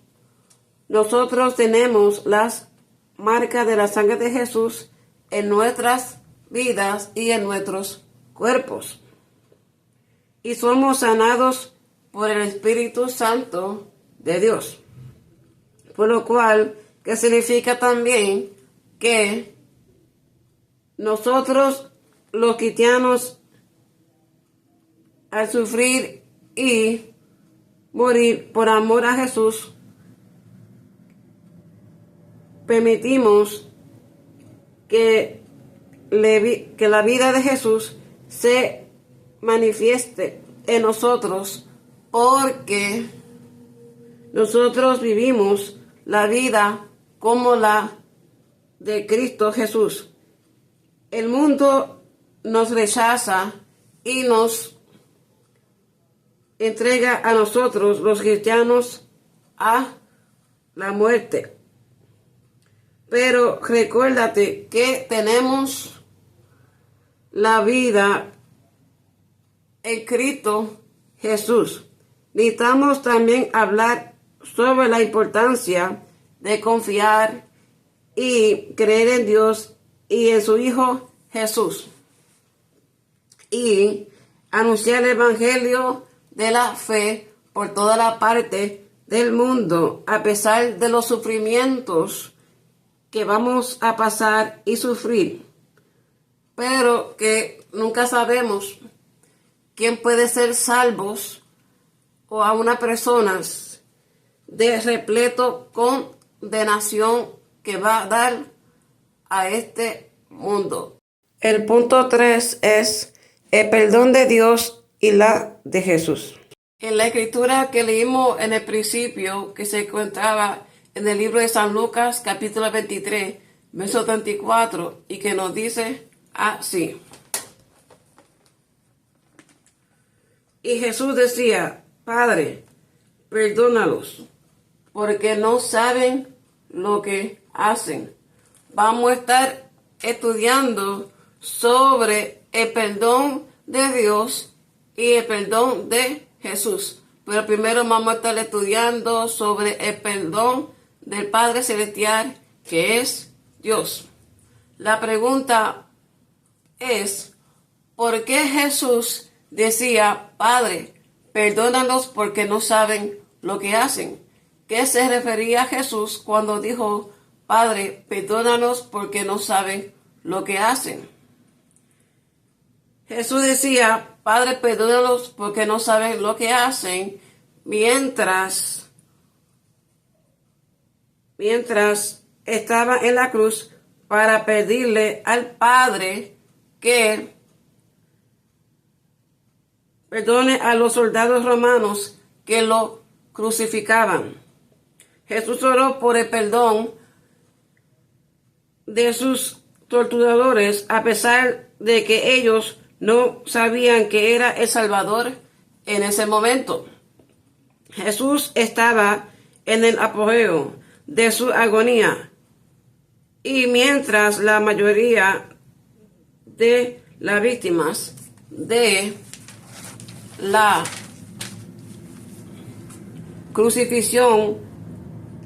nosotros tenemos las marcas de la sangre de Jesús en nuestras vidas y en nuestros cuerpos. Y somos sanados por el Espíritu Santo de Dios. Por lo cual, que significa también que nosotros, los cristianos, al sufrir y morir por amor a Jesús, permitimos que la vida de Jesús se manifieste en nosotros, porque nosotros vivimos la vida como la de Cristo Jesús. El mundo nos rechaza y nos entrega a nosotros, los cristianos, a la muerte. Pero recuérdate que tenemos la vida en Cristo Jesús. Necesitamos también hablar sobre la importancia de confiar y creer en Dios y en su Hijo Jesús. Y anunciar el Evangelio de la fe por toda la parte del mundo, a pesar de los sufrimientos que vamos a pasar y sufrir, pero que nunca sabemos quién puede ser salvos o a una persona de repleto condenación que va a dar a este mundo. El punto 3 es el perdón de Dios y la de Jesús. En la escritura que leímos en el principio, que se encontraba en el libro de San Lucas, capítulo 23, verso 34, y que nos dice así. Y Jesús decía: Padre, perdónalos, porque no saben lo que hacen. Vamos a estar estudiando sobre el perdón de Dios y el perdón de Jesús. Pero primero vamos a estar estudiando sobre el perdón del Padre Celestial, que es Dios. La pregunta es, ¿por qué Jesús decía: Padre, perdónalos porque no saben lo que hacen? ¿Qué se refería a Jesús cuando dijo: Padre, perdónanos porque no saben lo que hacen? Jesús decía: Padre, perdónalos porque no saben lo que hacen, mientras estaba en la cruz, para pedirle al Padre que perdone a los soldados romanos que lo crucificaban. Jesús oró por el perdón de sus torturadores, a pesar de que ellos no sabían que era el Salvador en ese momento. Jesús estaba en el apogeo de su agonía, y mientras la mayoría de las víctimas de la crucifixión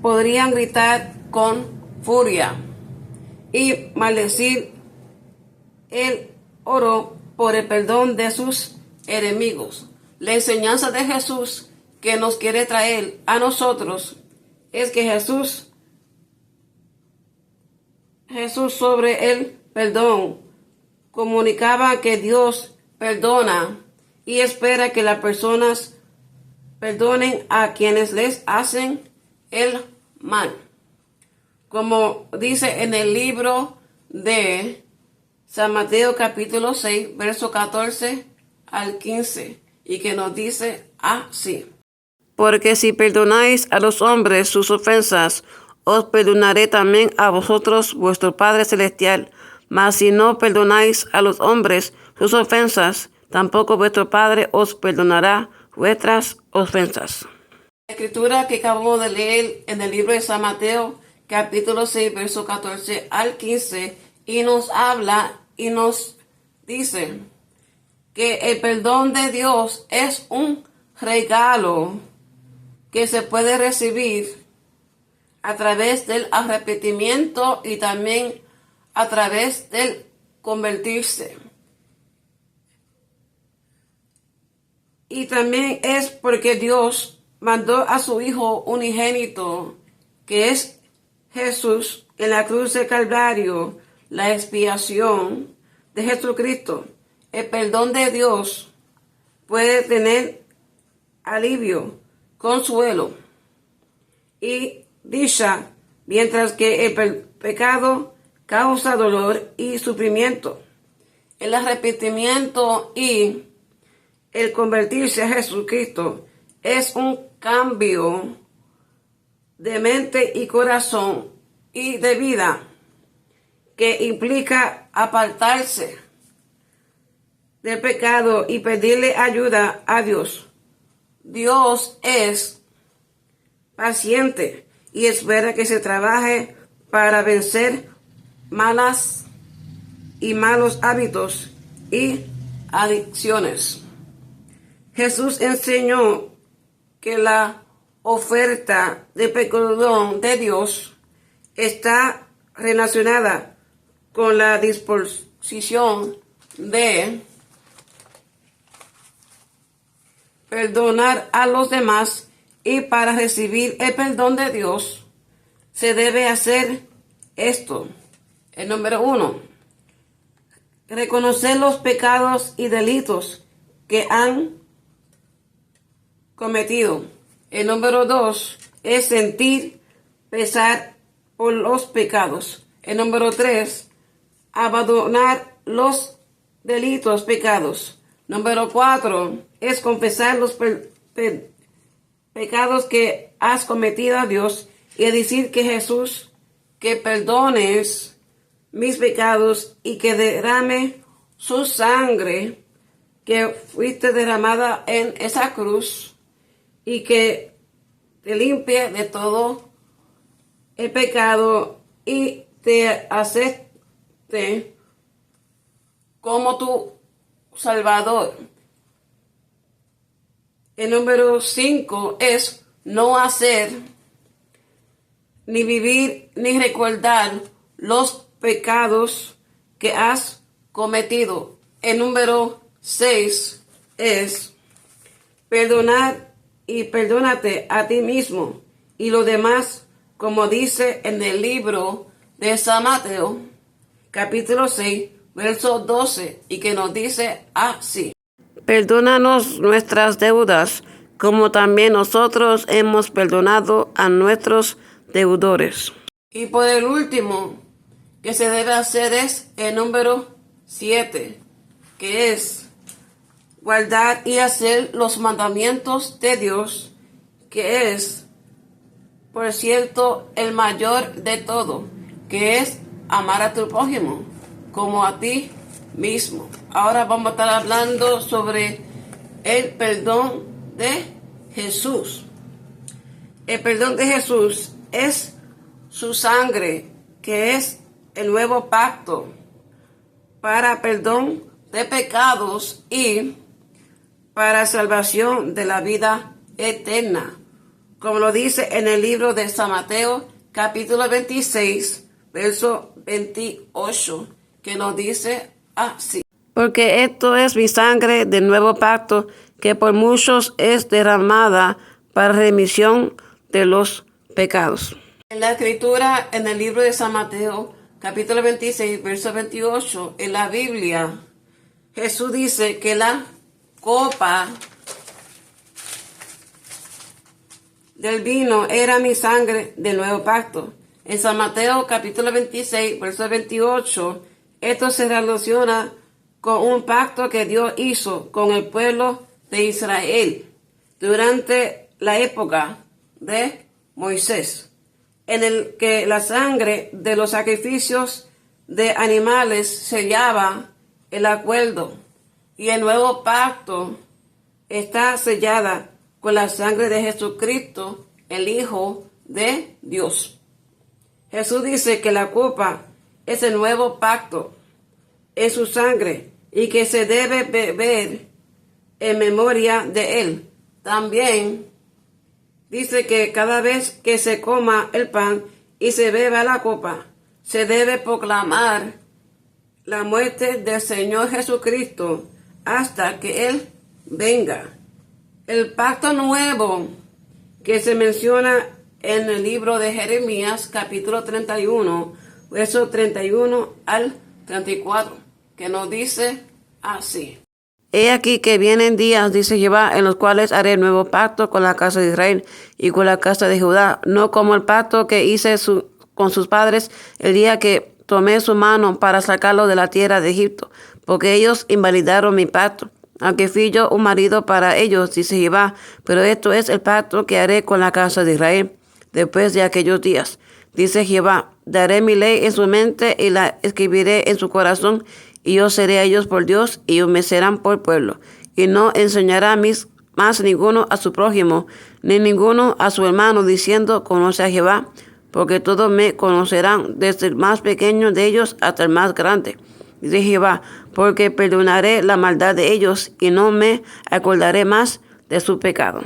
podrían gritar con furia y maldecir, él oró por el perdón de sus enemigos. La enseñanza de Jesús que nos quiere traer a nosotros es que Jesús sobre el perdón comunicaba que Dios perdona y espera que las personas perdonen a quienes les hacen el mal. Como dice en el libro de San Mateo capítulo 6, verso 14 al 15, y que nos dice así: Porque si perdonáis a los hombres sus ofensas, os perdonaré también a vosotros vuestro Padre Celestial. Mas si no perdonáis a los hombres sus ofensas, tampoco vuestro Padre os perdonará vuestras ofensas. La escritura que acabamos de leer en el libro de San Mateo, capítulo 6, verso 14 al 15, y nos habla y nos dice que el perdón de Dios es un regalo que se puede recibir a través del arrepentimiento y también a través del convertirse. Y también es porque Dios mandó a su Hijo unigénito, que es Jesús, en la cruz del Calvario, la expiación de Jesucristo. El perdón de Dios puede tener alivio, consuelo y dicha, mientras que el pecado causa dolor y sufrimiento. El arrepentimiento y el convertirse a Jesucristo es un cambio de mente y corazón y de vida que implica apartarse del pecado y pedirle ayuda a Dios. Dios es paciente y espera que se trabaje para vencer malos hábitos y adicciones. Jesús enseñó que la oferta de perdón de Dios está relacionada con la disposición de perdonar a los demás, y para recibir el perdón de Dios se debe hacer esto. El número 1, reconocer los pecados y delitos que han cometido. El número 2 es sentir pesar por los pecados. El número 3, abandonar los delitos, pecados. Número 4 es confesar los pecados que has cometido a Dios y decir que Jesús, que perdones mis pecados y que derrame su sangre que fuiste derramada en esa cruz y que te limpie de todo el pecado y te acepte como tu Salvador. El número 5 es no hacer, ni vivir, ni recordar los pecados que has cometido. El número 6 es perdonar y perdónate a ti mismo y los demás, como dice en el libro de San Mateo, capítulo 6, verso 12, y que nos dice así: Perdónanos nuestras deudas, como también nosotros hemos perdonado a nuestros deudores. Y por el último que se debe hacer es el número 7, que es guardar y hacer los mandamientos de Dios, que es, por cierto, el mayor de todo, que es amar a tu prójimo como a ti mismo. Ahora vamos a estar hablando sobre el perdón de Jesús. El perdón de Jesús es su sangre, que es el nuevo pacto para perdón de pecados y para salvación de la vida eterna, como lo dice en el libro de San Mateo, capítulo 26, verso 28, que nos dice así: Porque esto es mi sangre del nuevo pacto, que por muchos es derramada para remisión de los pecados. En la escritura, en el libro de San Mateo, capítulo 26, verso 28, en la Biblia, Jesús dice que la copa del vino era mi sangre del nuevo pacto. En San Mateo, capítulo 26, verso 28, esto se relaciona con un pacto que Dios hizo con el pueblo de Israel durante la época de Moisés, en el que la sangre de los sacrificios de animales sellaba el acuerdo, y el nuevo pacto está sellada con la sangre de Jesucristo, el Hijo de Dios. Jesús dice que la copa es el nuevo pacto, es su sangre, y que se debe beber en memoria de Él. También dice que cada vez que se coma el pan y se beba la copa, se debe proclamar la muerte del Señor Jesucristo hasta que Él venga. El pacto nuevo que se menciona en el libro de Jeremías, capítulo 31, versos 31 al 34, que nos dice así: He aquí que vienen días, dice Jehová, en los cuales haré nuevo pacto con la casa de Israel y con la casa de Judá, no como el pacto que hice con sus padres el día que tomé su mano para sacarlo de la tierra de Egipto, porque ellos invalidaron mi pacto, aunque fui yo un marido para ellos, dice Jehová. Pero esto es el pacto que haré con la casa de Israel después de aquellos días, dice Jehová. Daré mi ley en su mente y la escribiré en su corazón, y yo seré a ellos por Dios, y ellos me serán por pueblo. Y no enseñará más ninguno a su prójimo, ni ninguno a su hermano, diciendo: conoce a Jehová, porque todos me conocerán, desde el más pequeño de ellos hasta el más grande, dice Jehová, porque perdonaré la maldad de ellos, y no me acordaré más de su pecado.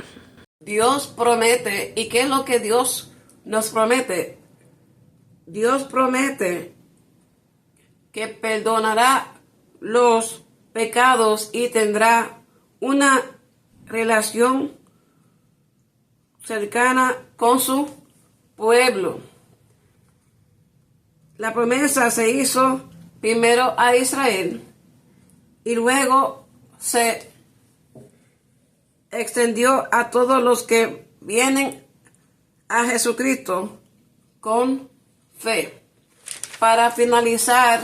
Dios promete. ¿Y qué es lo que Dios nos promete? Dios promete que perdonará los pecados y tendrá una relación cercana con su pueblo. La promesa se hizo primero a Israel y luego se extendió a todos los que vienen a Jesucristo con fe. Para finalizar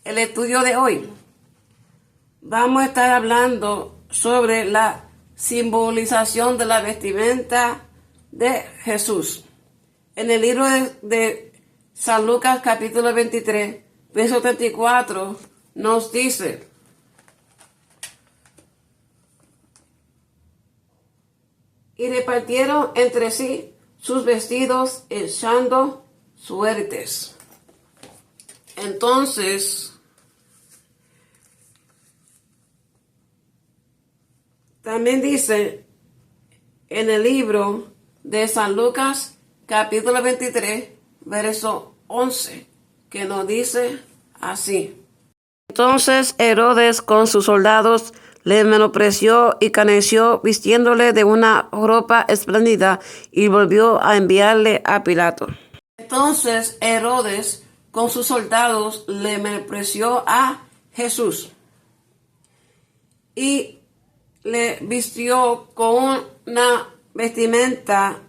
el estudio de hoy, vamos a estar hablando sobre la simbolización de la vestimenta de Jesús. En el libro de San Lucas capítulo 23, verso 34, nos dice: y repartieron entre sí sus vestidos echando suertes. Entonces, también dice en el libro de San Lucas, capítulo 23, verso 11, que nos dice así: entonces Herodes con sus soldados le menospreció y caneció vistiéndole de una ropa espléndida y volvió a enviarle a Pilato. Entonces Herodes con sus soldados le menospreció a Jesús y le vistió con una vestimenta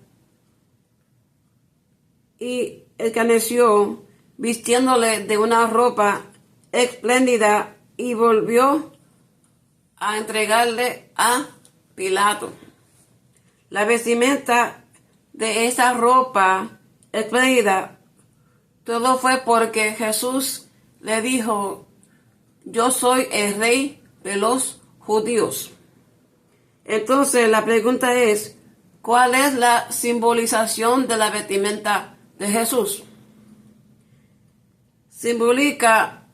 y escarneció vistiéndole de una ropa espléndida y volvió a entregarle a Pilato. La vestimenta de esa ropa espléndida, todo fue porque Jesús le dijo: yo soy el rey de los judíos. Entonces la pregunta es: ¿cuál es la simbolización de la vestimenta de Jesús? Simbolica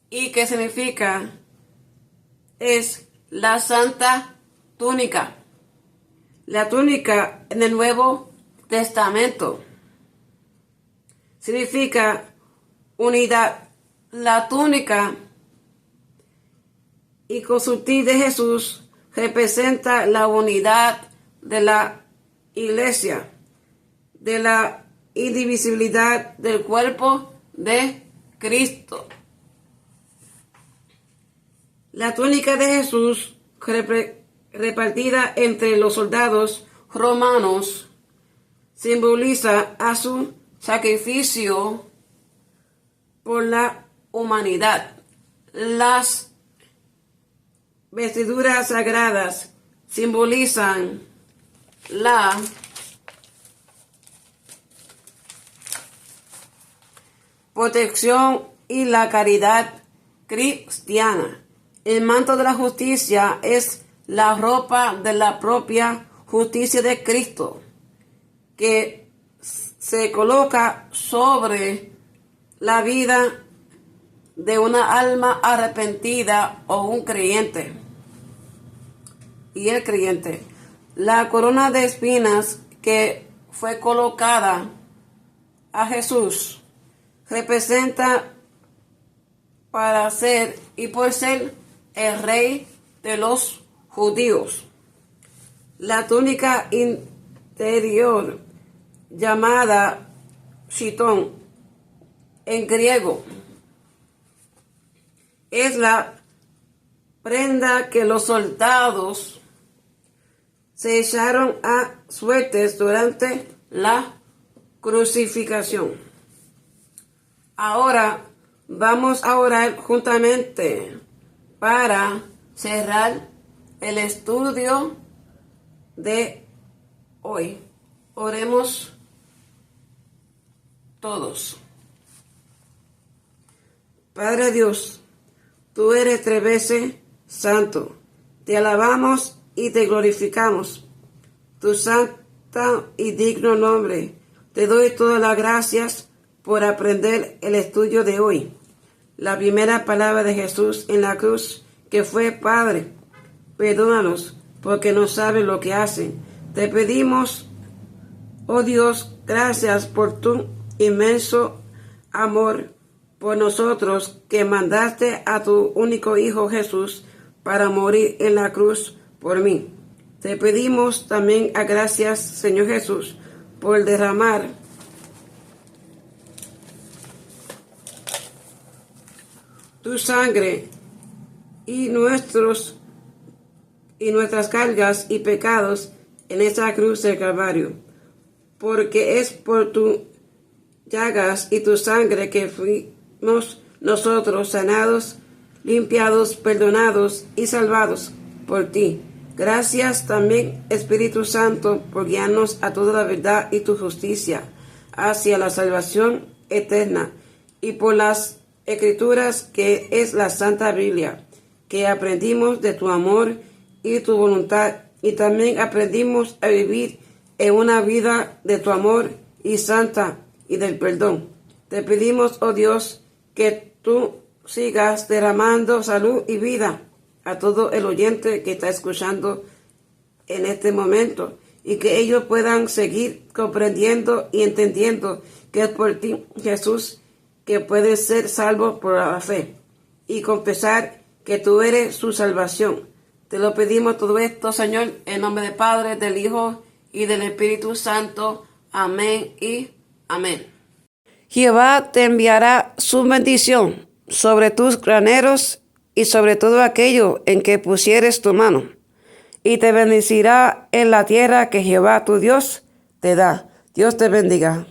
y qué significa es la santa túnica. La túnica en el Nuevo Testamento significa unidad. La túnica y consutil de Jesús representa la unidad de la iglesia, de la indivisibilidad del cuerpo de Cristo. La túnica de Jesús, repartida entre los soldados romanos, simboliza a su sacrificio por la humanidad. Las vestiduras sagradas simbolizan la protección y la caridad cristiana. El manto de la justicia es la ropa de la propia justicia de Cristo, que se coloca sobre la vida de una alma arrepentida o un creyente. Y el creyente, la corona de espinas que fue colocada a Jesús, representa para ser y por ser el rey de los judíos. La túnica interior, llamada chitón en griego, es la prenda que los soldados se echaron a suertes durante la crucificación. Ahora vamos a orar juntamente para cerrar el estudio de hoy. Oremos todos. Padre Dios, tú eres 3 veces santo. Te alabamos y te glorificamos. Tu santo y digno nombre. Te doy todas las gracias por aprender el estudio de hoy. La primera palabra de Jesús en la cruz, que fue: Padre, perdónanos, porque no saben lo que hacen. Te pedimos, oh Dios, gracias por tu inmenso amor por nosotros, que mandaste a tu único Hijo Jesús para morir en la cruz por mí. Te pedimos también a gracias, Señor Jesús, por derramar tu sangre y nuestras cargas y pecados en esa cruz del Calvario, porque es por tus llagas y tu sangre que fuimos nosotros sanados, limpiados, perdonados y salvados por ti. Gracias también, Espíritu Santo, por guiarnos a toda la verdad y tu justicia hacia la salvación eterna, y por las Escrituras, que es la Santa Biblia, que aprendimos de tu amor y tu voluntad, y también aprendimos a vivir en una vida de tu amor y santa y del perdón. Te pedimos, oh Dios, que tú sigas derramando salud y vida a todo el oyente que está escuchando en este momento, y que ellos puedan seguir comprendiendo y entendiendo que es por ti, Jesús, que pueden ser salvos por la fe y confesar que tú eres su salvación. Te lo pedimos todo esto, Señor, en nombre del Padre, del Hijo y del Espíritu Santo. Amén y amén. Jehová te enviará su bendición sobre tus graneros y sobre todo aquello en que pusieres tu mano, y te bendecirá en la tierra que Jehová tu Dios te da. Dios te bendiga.